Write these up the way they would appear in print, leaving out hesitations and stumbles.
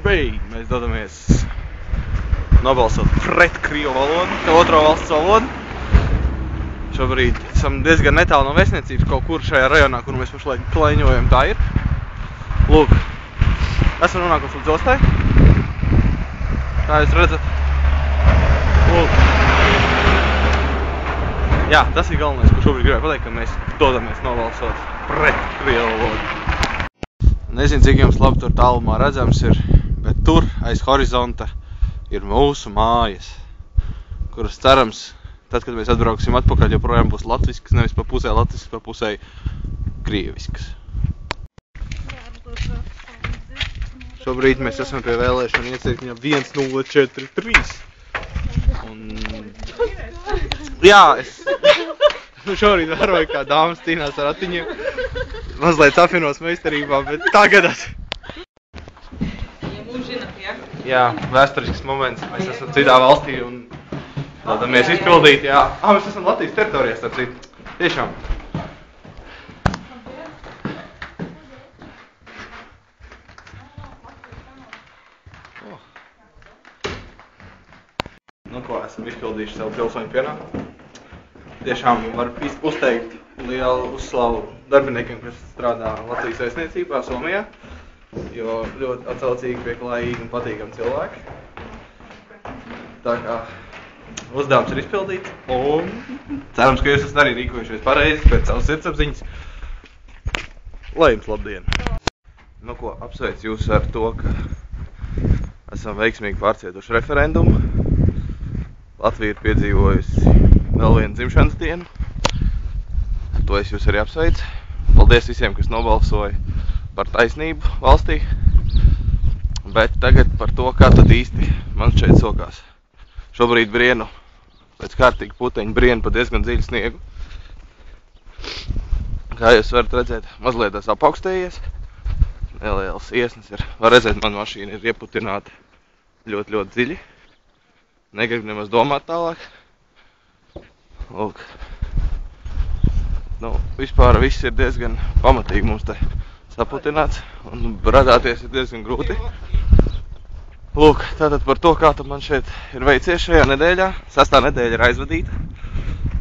Beig! Mēs dodamies nobalsot pret krievu valodu, kā otro valsts valodu. Šobrīd esam diezgan netālu no vēstniecības, kaut kur šajā rajonā, kur mēs pašlaik klaiņojam, tā ir. Lūk, esam nonākuši līdz ostai. Kā jūs redzat? Lūk. Jā, tas ir galvenais, ko šobrīd gribēju pateikt, ka mēs dodamies nobalsot pret krievu valodu. Nezinu, cik jums labi tur tālumā redzams ir, bet tur aiz horizonta ir mūsu mājas, kuras cerams, tad, kad mēs atbrauksim atpakaļ, joprojām būs latviskas, nevis pa pusē latviskas, pa pusē krieviskas. Šobrīd mēs esam pie vēlēšanu iecirkņa 1043. Jā, es šorīt vēroju, kā dāmas cīnās ar ratiņiem. Mazliet apvienos meistarībā, bet tagad... Jā, vēsturisks moments. Mēs esam citā valstī un dodamies izpildīt, jā. Mēs esam Latvijas teritorijās, starp citu. Tiešām. Nu ko, esam izpildījuši savu pilsoņu pienākumu. Tiešām var uzteikt lielu uzslavu darbiniekiem, kas strādā Latvijas vēstniecībā, Somijā, jo ļoti atsaucīgi, pieklājīgi un patīkami cilvēki. Tā kā uzdevums ir izpildīts un cerams, ka jūs esat arī rīkojušies pareizi pēc savas sirdsapziņas. Lai jums labdiena! Nu ko, apsveicu jūs ar to, ka esam veiksmīgi pārcietuši referendumu. Latvija ir piedzīvojusi vēl vienu dzimšanas dienu. Ar to es jūs arī apsveicu. Paldies visiem, kas nobalsoja par taisnību valstī. Bet tagad par to, kā tad īsti man šeit sokās. Šobrīd brienu, pēc kārtīgi puteņu brienu pa diezgan dziļu sniegu. Kā jūs varat redzēt, mazliet tas apaugstējies. Neliels iesnes ir. Var redzēt, man mašīna ir ieputināta ļoti, ļoti dziļi. Negribu nemaz domāt tālāk. Lūk. Nu, vispār viss ir diezgan pamatīgi mums te saputināts un bradāties ir diezgan grūti. Lūk, tātad par to, kā tad man šeit ir veicies šajā nedēļā. 6. nedēļa ir aizvadīta.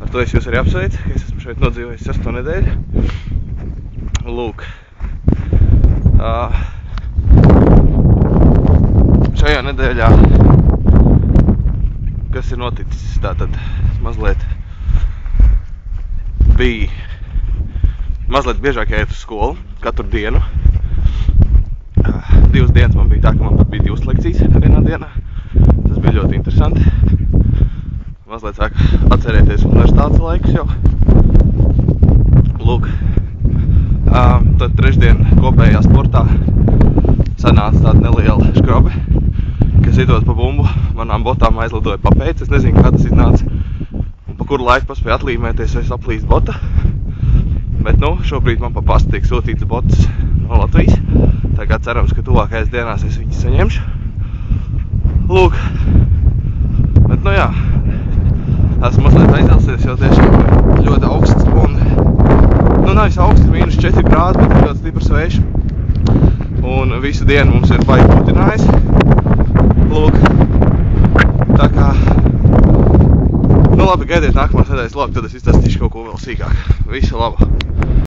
Ar to es jūs arī apsveicu, ka es esmu šeit nodzīvojis 6. nedēļu. Lūk. Šajā nedēļā kas ir noticis, tātad mazliet bija mazliet biežāk jāiet uz skolu katru dienu. 2 dienas man bija tā, ka man pat bija 2 lekcijas vienā dienā. Tas bija ļoti interesanti. Mazliet sāk atcerēties universitātes laikus jau. Lūk. Tad trešdien kopējā sportā sanāca tāda neliela škrabe, kas iedot pa bumbu, manām botām aizlidoja pa pēc, es nezinu, kā tas iznāca, un pa kuru laiku paspēja atlīmēties, es aplīst bota. Bet, nu, šobrīd man pa pastu tiek sūtīts botas no Latvijas, tā kā cerams, ka tuvākajās dienās es viņas saņemšu. Lūk. Bet, nu jā, esmu mazliet aizdelsies, jo tiešām ļoti augsts, un, nu, nav augsts, -4 grādi, bet ir ļoti stiprs vējš. Un visu dienu mums ir baigi putinājis. Lūk, tā kā, nu labi, gaidiet nākamās nedēļas vlogu, tad es izstāstīšu kaut ko vēl sīkāk. Visu labu!